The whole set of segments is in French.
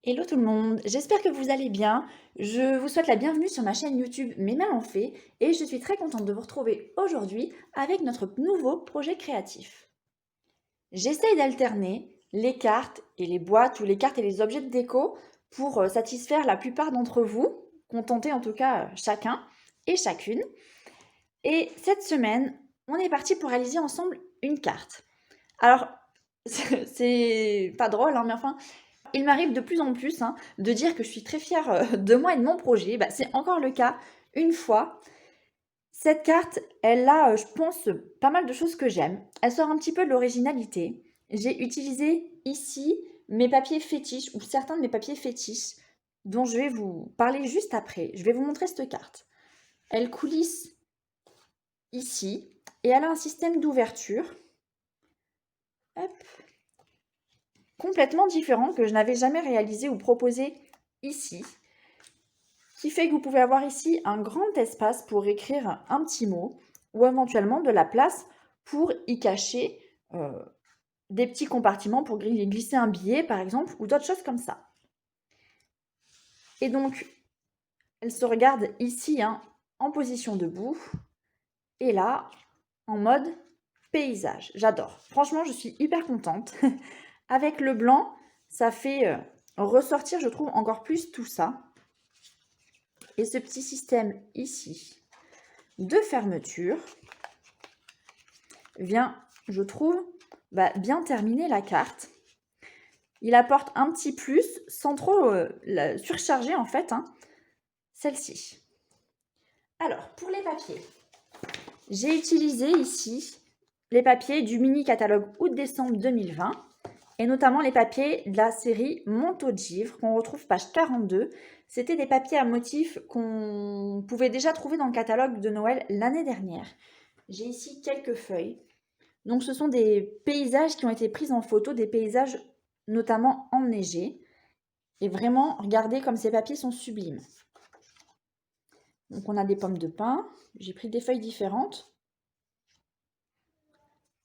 Hello tout le monde, j'espère que vous allez bien. Je vous souhaite la bienvenue sur ma chaîne YouTube Mes mains l'ont fait et je suis très contente de vous retrouver aujourd'hui avec notre nouveau projet créatif. J'essaye d'alterner les cartes et les boîtes ou les cartes et les objets de déco pour satisfaire la plupart d'entre vous, contenter en tout cas chacun et chacune. Et cette semaine, on est parti pour réaliser ensemble une carte. Alors, c'est pas drôle, hein, mais enfin, il m'arrive de plus en plus de dire que je suis très fière de moi et de mon projet. Bah, c'est encore le cas une fois. Cette carte, elle a, je pense, pas mal de choses que j'aime. Elle sort un petit peu de l'originalité. J'ai utilisé ici mes papiers fétiches ou certains de mes papiers fétiches dont je vais vous parler juste après. Je vais vous montrer cette carte. Elle coulisse ici et elle a un système d'ouverture. Hop, complètement différent que je n'avais jamais réalisé ou proposé ici, qui fait que vous pouvez avoir ici un grand espace pour écrire un petit mot ou éventuellement de la place pour y cacher des petits compartiments pour glisser un billet par exemple ou d'autres choses comme ça. Et donc, elle se regarde ici en position debout et là en mode paysage. J'adore. Franchement, je suis hyper contente. Avec le blanc, ça fait ressortir, je trouve, encore plus tout ça. Et ce petit système ici de fermeture vient, je trouve, bien terminer la carte. Il apporte un petit plus sans trop la surcharger en fait, celle-ci. Alors, pour les papiers, j'ai utilisé ici les papiers du mini catalogue août-décembre 2020 et notamment les papiers de la série Manteau de givre qu'on retrouve page 42. C'était des papiers à motifs qu'on pouvait déjà trouver dans le catalogue de Noël l'année dernière. J'ai ici quelques feuilles. Donc ce sont des paysages qui ont été pris en photo, des paysages notamment enneigés. Et vraiment, regardez comme ces papiers sont sublimes. Donc on a des pommes de pin. J'ai pris des feuilles différentes.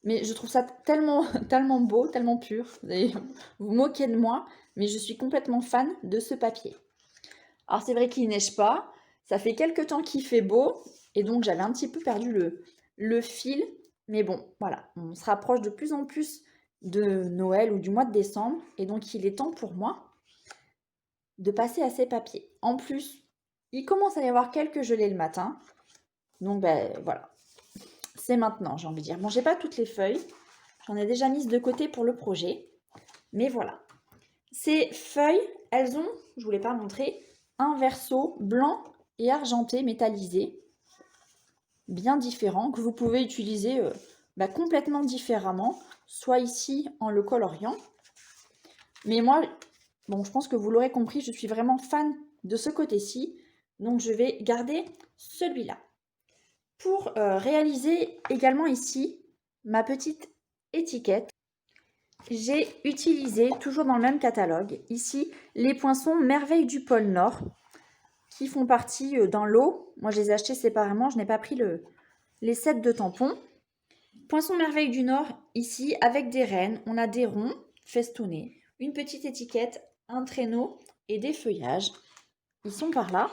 Mais je trouve ça tellement, tellement beau, tellement pur. Vous allez vous moquer de moi, mais je suis complètement fan de ce papier. Alors c'est vrai qu'il neige pas. Ça fait quelques temps qu'il fait beau. Et donc j'avais un petit peu perdu le fil. Mais bon, voilà, on se rapproche de plus en plus de Noël ou du mois de décembre. Et donc il est temps pour moi de passer à ces papiers. En plus, il commence à y avoir quelques gelées le matin. Donc voilà, c'est maintenant, j'ai envie de dire. Bon, j'ai pas toutes les feuilles. J'en ai déjà mises de côté pour le projet. Mais voilà. Ces feuilles, elles ont, je ne vous l'ai pas montré, un verso blanc et argenté métallisé, bien différent, que vous pouvez utiliser complètement différemment, soit ici en le coloriant. Mais moi, bon, je pense que vous l'aurez compris, je suis vraiment fan de ce côté-ci, donc je vais garder celui-là. Pour réaliser également ici ma petite étiquette, j'ai utilisé, toujours dans le même catalogue, ici, les poinçons Merveille du pôle Nord, qui font partie d'un lot. Moi, je les ai achetés séparément, je n'ai pas pris les sets de tampons. Poinçons Merveille du Nord, ici, avec des rennes. On a des ronds festonnés, une petite étiquette, un traîneau et des feuillages. Ils sont par là.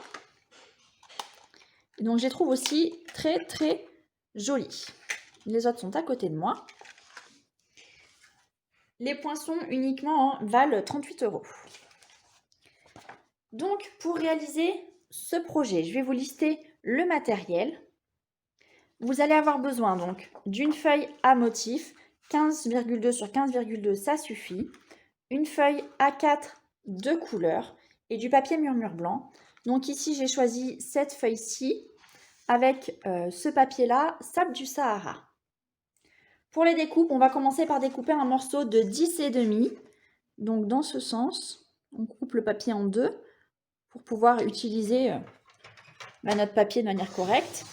Donc, je les trouve aussi très, très jolis. Les autres sont à côté de moi. Les poinçons uniquement valent 38 €. Donc, pour réaliser ce projet, je vais vous lister le matériel. Vous allez avoir besoin donc d'une feuille à motif, 15,2 sur 15,2, ça suffit. Une feuille A4 de couleur et du papier murmure blanc. Donc ici, j'ai choisi cette feuille-ci avec ce papier-là, sable du Sahara. Pour les découpes, on va commencer par découper un morceau de 10,5. Donc dans ce sens, on coupe le papier en deux pour pouvoir utiliser notre papier de manière correcte.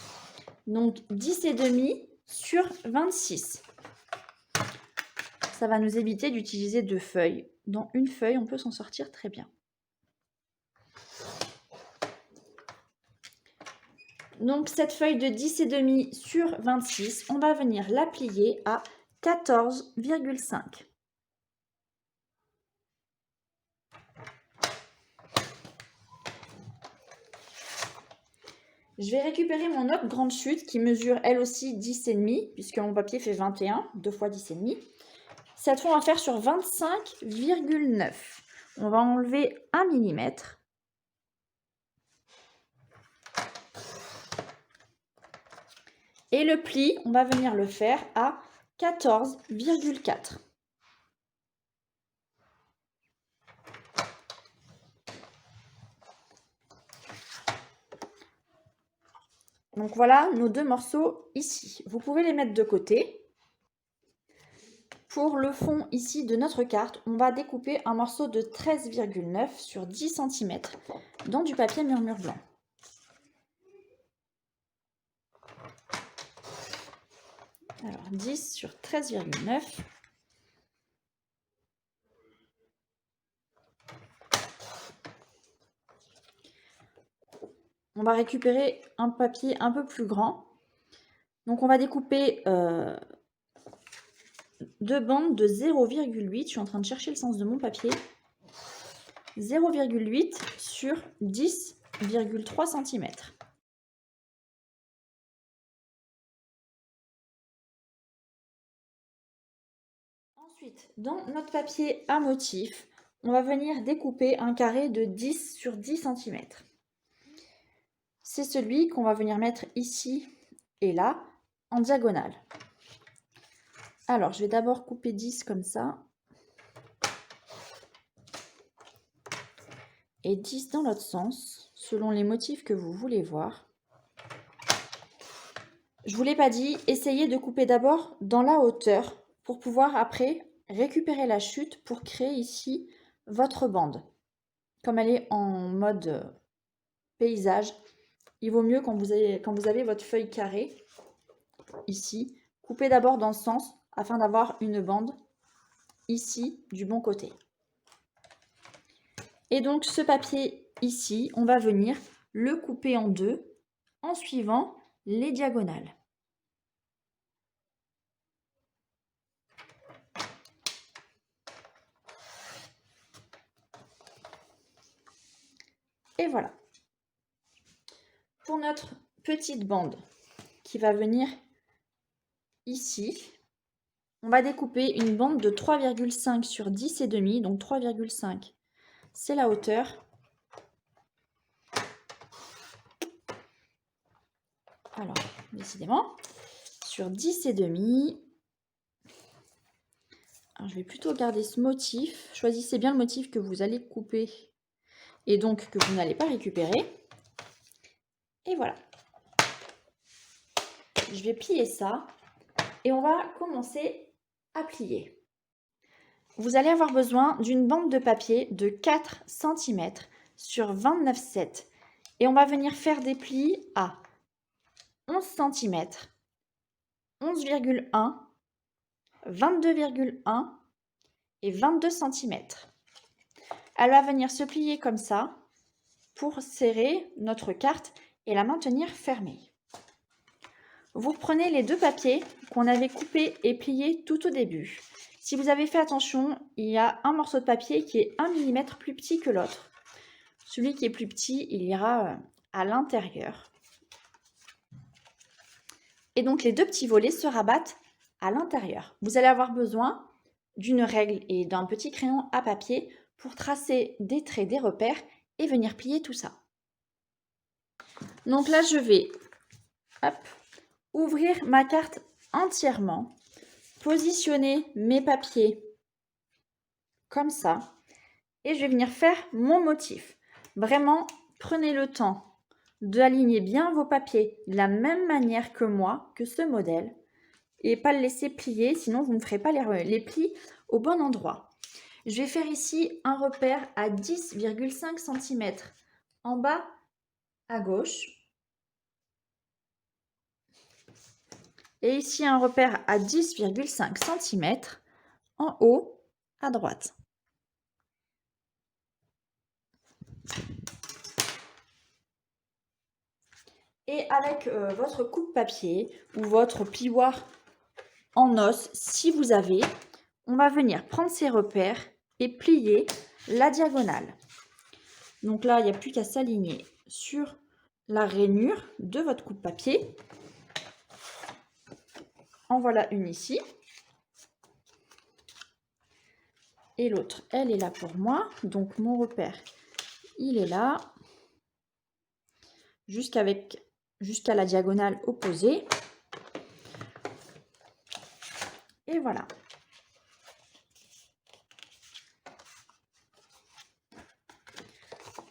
Donc 10,5 sur 26. Ça va nous éviter d'utiliser deux feuilles. Dans une feuille, on peut s'en sortir très bien. Donc cette feuille de 10,5 sur 26, on va venir la plier à 14,5. Je vais récupérer mon autre grande chute qui mesure elle aussi 10,5 puisque mon papier fait 21, 2 fois 10,5. Cette fois, on va faire sur 25,9. On va enlever 1 mm. Et le pli, on va venir le faire à 14,4. Donc voilà nos deux morceaux ici. Vous pouvez les mettre de côté. Pour le fond ici de notre carte, on va découper un morceau de 13,9 sur 10 cm dans du papier murmure blanc. Alors 10 sur 13,9. On va récupérer un papier un peu plus grand. Donc on va découper deux bandes de 0,8. Je suis en train de chercher le sens de mon papier. 0,8 sur 10,3 cm. Ensuite, dans notre papier à motif, on va venir découper un carré de 10 sur 10 cm. C'est celui qu'on va venir mettre ici et là, en diagonale. Alors, je vais d'abord couper 10 comme ça. Et 10 dans l'autre sens, selon les motifs que vous voulez voir. Je ne vous l'ai pas dit, essayez de couper d'abord dans la hauteur pour pouvoir après récupérer la chute pour créer ici votre bande. Comme elle est en mode paysage, il vaut mieux quand vous avez votre feuille carrée, ici, couper d'abord dans le sens afin d'avoir une bande ici du bon côté. Et donc ce papier ici, on va venir le couper en deux en suivant les diagonales. Et voilà. Pour notre petite bande qui va venir ici, on va découper une bande de 3,5 sur 10,5, donc 3,5 c'est la hauteur. Alors, décidément, sur 10,5. Alors, je vais plutôt garder ce motif. Choisissez bien le motif que vous allez couper et donc que vous n'allez pas récupérer. Et voilà. Je vais plier ça et on va commencer à plier. Vous allez avoir besoin d'une bande de papier de 4 cm sur 29,7 et on va venir faire des plis à 11 cm, 11,1, 22,1 et 22 cm. Elle va venir se plier comme ça pour serrer notre carte et la maintenir fermée. Vous prenez les deux papiers qu'on avait coupés et pliés tout au début. Si vous avez fait attention, il y a un morceau de papier qui est 1 mm plus petit que l'autre. Celui qui est plus petit, il ira à l'intérieur. Et donc les deux petits volets se rabattent à l'intérieur. Vous allez avoir besoin d'une règle et d'un petit crayon à papier pour tracer des traits, des repères et venir plier tout ça. Donc là, je vais ouvrir ma carte entièrement, positionner mes papiers comme ça et je vais venir faire mon motif. Vraiment, prenez le temps d'aligner bien vos papiers de la même manière que moi, que ce modèle, et pas le laisser plier, sinon vous ne ferez pas les plis au bon endroit. Je vais faire ici un repère à 10,5 cm en bas à gauche. Et ici un repère à 10,5 cm en haut à droite. Et avec votre coupe-papier ou votre plioir en os, si vous avez, on va venir prendre ces repères et plier la diagonale. Donc là, il n'y a plus qu'à s'aligner sur la rainure de votre coupe-papier. En voilà une ici. Et l'autre, elle est là pour moi. Donc mon repère, il est là. Jusqu'à la diagonale opposée. Et voilà.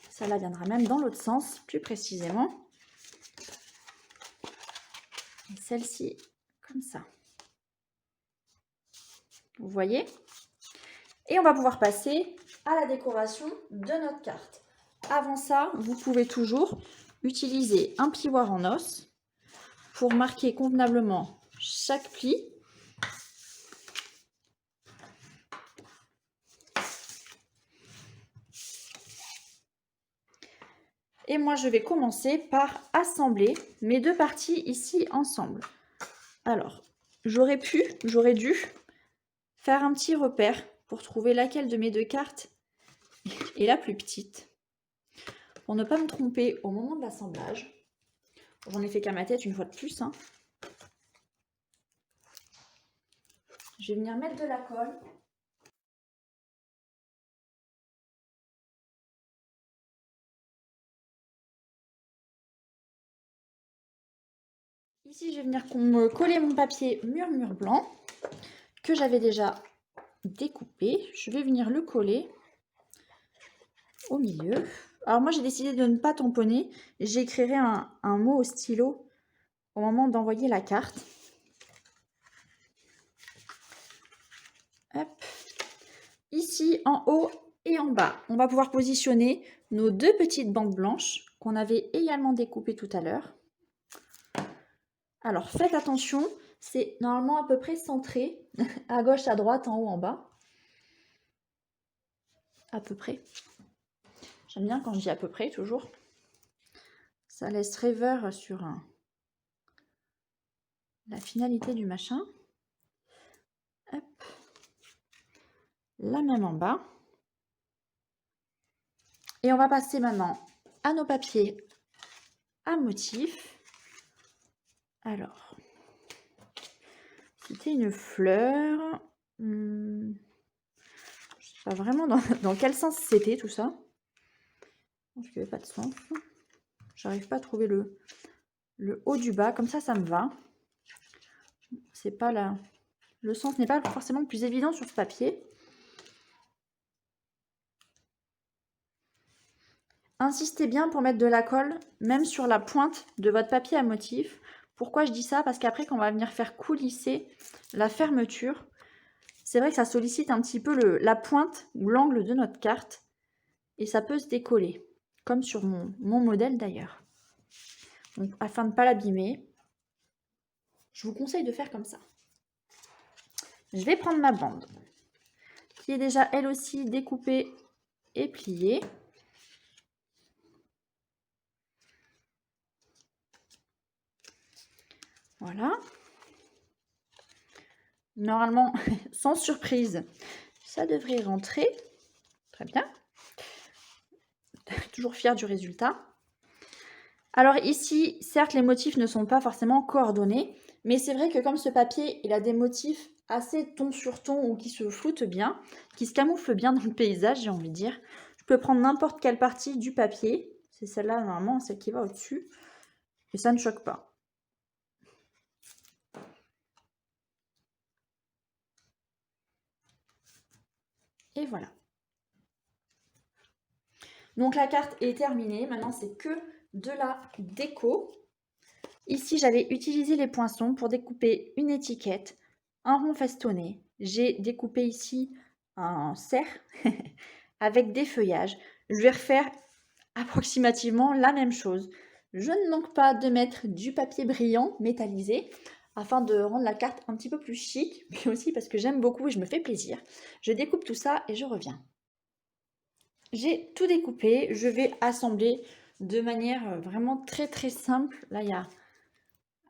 Ça là viendra même dans l'autre sens, plus précisément. Et celle-ci, comme ça. Vous voyez? Et on va pouvoir passer à la décoration de notre carte. Avant ça, vous pouvez toujours utiliser un plioir en os pour marquer convenablement chaque pli. Et moi, je vais commencer par assembler mes deux parties ici ensemble. Alors, j'aurais dû faire un petit repère pour trouver laquelle de mes deux cartes est la plus petite. Pour ne pas me tromper au moment de l'assemblage. J'en ai fait qu'à ma tête une fois de plus. Hein. Je vais venir mettre de la colle. Ici, je vais venir me coller mon papier mur blanc que j'avais déjà découpé. Je vais venir le coller au milieu. Alors moi, j'ai décidé de ne pas tamponner. J'écrirai un mot au stylo au moment d'envoyer la carte. Hop. Ici, en haut et en bas, on va pouvoir positionner nos deux petites bandes blanches qu'on avait également découpées tout à l'heure. Alors, faites attention, c'est normalement à peu près centré, à gauche, à droite, en haut, en bas. À peu près. J'aime bien quand je dis à peu près, toujours. Ça laisse rêveur sur la finalité du machin. Hop. La même en bas. Et on va passer maintenant à nos papiers à motif. Alors, c'était une fleur. Je sais pas vraiment dans quel sens c'était tout ça. Je pense qu'il n'y avait pas de sens. J'arrive pas à trouver le haut du bas. Comme ça me va. C'est pas là. Le sens n'est pas forcément le plus évident sur ce papier. Insistez bien pour mettre de la colle, même sur la pointe de votre papier à motif. Pourquoi je dis ça? Parce qu'après, quand on va venir faire coulisser la fermeture, c'est vrai que ça sollicite un petit peu la pointe ou l'angle de notre carte. Et ça peut se décoller, comme sur mon modèle d'ailleurs. Donc, afin de ne pas l'abîmer, je vous conseille de faire comme ça. Je vais prendre ma bande, qui est déjà elle aussi découpée et pliée. Voilà. Normalement, sans surprise, ça devrait rentrer. Très bien. Toujours fière du résultat. Alors ici, certes, les motifs ne sont pas forcément coordonnés, mais c'est vrai que comme ce papier, il a des motifs assez ton sur ton ou qui se floutent bien, qui se camouflent bien dans le paysage, j'ai envie de dire. Je peux prendre n'importe quelle partie du papier. C'est celle-là, normalement, celle qui va au-dessus. Et ça ne choque pas. Et voilà. Donc la carte est terminée. Maintenant, c'est que de la déco. Ici, j'avais utilisé les poinçons pour découper une étiquette, un rond festonné. J'ai découpé ici un cerf avec des feuillages. Je vais refaire approximativement la même chose. Je ne manque pas de mettre du papier brillant métallisé afin de rendre la carte un petit peu plus chic, mais aussi parce que j'aime beaucoup et je me fais plaisir. Je découpe tout ça et je reviens. J'ai tout découpé, je vais assembler de manière vraiment très simple. Là, il y a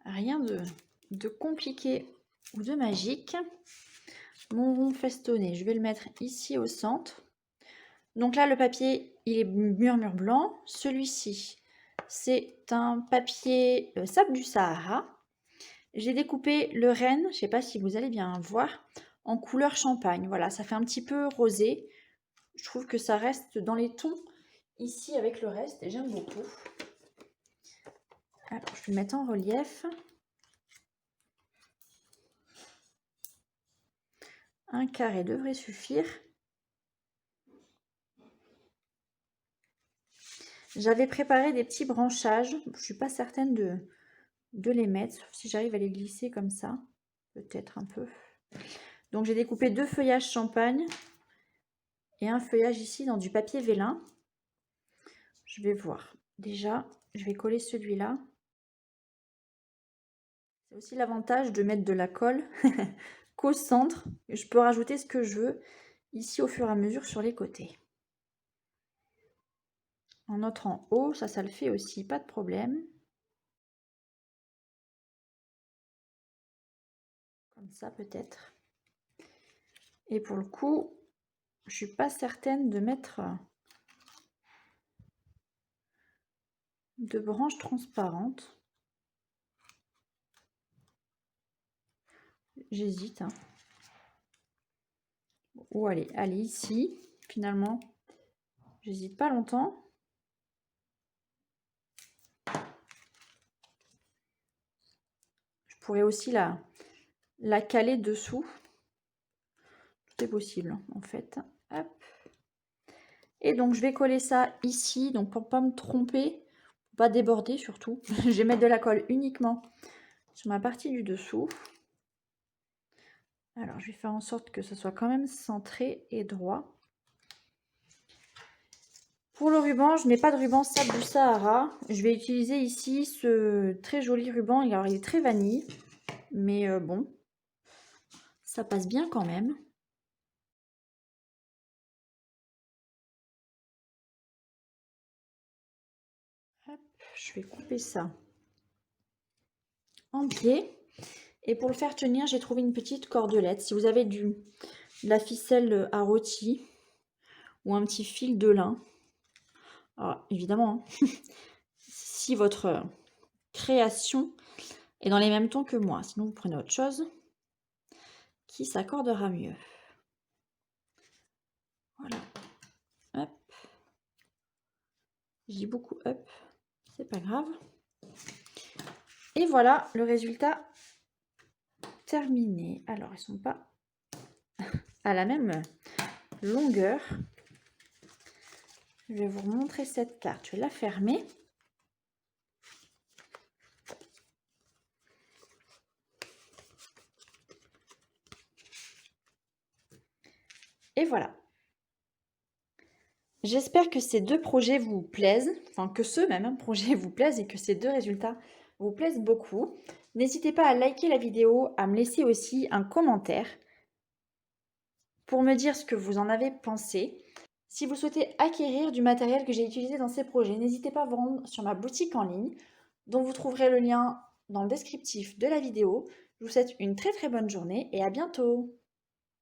rien de compliqué ou de magique. Mon rond festonné, je vais le mettre ici au centre. Donc là, le papier, il est mur blanc. Celui-ci, C'est un papier sable du Sahara. J'ai découpé le renne, je ne sais pas si vous allez bien voir, en couleur champagne. Voilà, ça fait un petit peu rosé. Je trouve que ça reste dans les tons ici avec le reste et j'aime beaucoup. Alors, je vais le mettre en relief. Un carré devrait suffire. J'avais préparé des petits branchages. Je ne suis pas certaine de les mettre, sauf si j'arrive à les glisser comme ça. Peut-être un peu. Donc, j'ai découpé 2 feuillages champagne et un feuillage ici dans du papier vélin. Je vais voir. Déjà, je vais coller celui-là. C'est aussi l'avantage de mettre de la colle qu'au centre. Je peux rajouter ce que je veux ici au fur et à mesure sur les côtés. En autre en haut, ça le fait aussi, pas de problème. Comme ça peut-être. Et pour le coup, je suis pas certaine de mettre de branches transparentes. J'hésite. Hein. Ou allez ici, finalement. J'hésite pas longtemps. Je pourrais aussi la caler dessous. Tout est possible en fait. Hop. Et donc je vais coller ça ici, donc pour pas me tromper, pour pas déborder surtout. Je vais mettre de la colle uniquement sur ma partie du dessous. Alors je vais faire en sorte que ce soit quand même centré et droit. Pour le ruban, je n'ai pas de ruban sable du Sahara. Je vais utiliser ici ce très joli ruban. Alors il est très vanille, mais bon, ça passe bien quand même. Hop, je vais couper ça en pied. Et pour le faire tenir, j'ai trouvé une petite cordelette. Si vous avez de la ficelle à rôti ou un petit fil de lin, alors évidemment, hein, si votre création est dans les mêmes tons que moi, sinon vous prenez autre chose qui s'accordera mieux. Voilà. Hop. Je dis beaucoup hop, c'est pas grave. Et voilà le résultat terminé. Alors, ils sont pas à la même longueur. Je vais vous montrer cette carte. Je vais la fermer. Et voilà. J'espère que ces deux projets vous plaisent, enfin que ce même projet vous plaise et que ces deux résultats vous plaisent beaucoup. N'hésitez pas à liker la vidéo, à me laisser aussi un commentaire pour me dire ce que vous en avez pensé. Si vous souhaitez acquérir du matériel que j'ai utilisé dans ces projets, n'hésitez pas à vous rendre sur ma boutique en ligne, dont vous trouverez le lien dans le descriptif de la vidéo. Je vous souhaite une très bonne journée et à bientôt.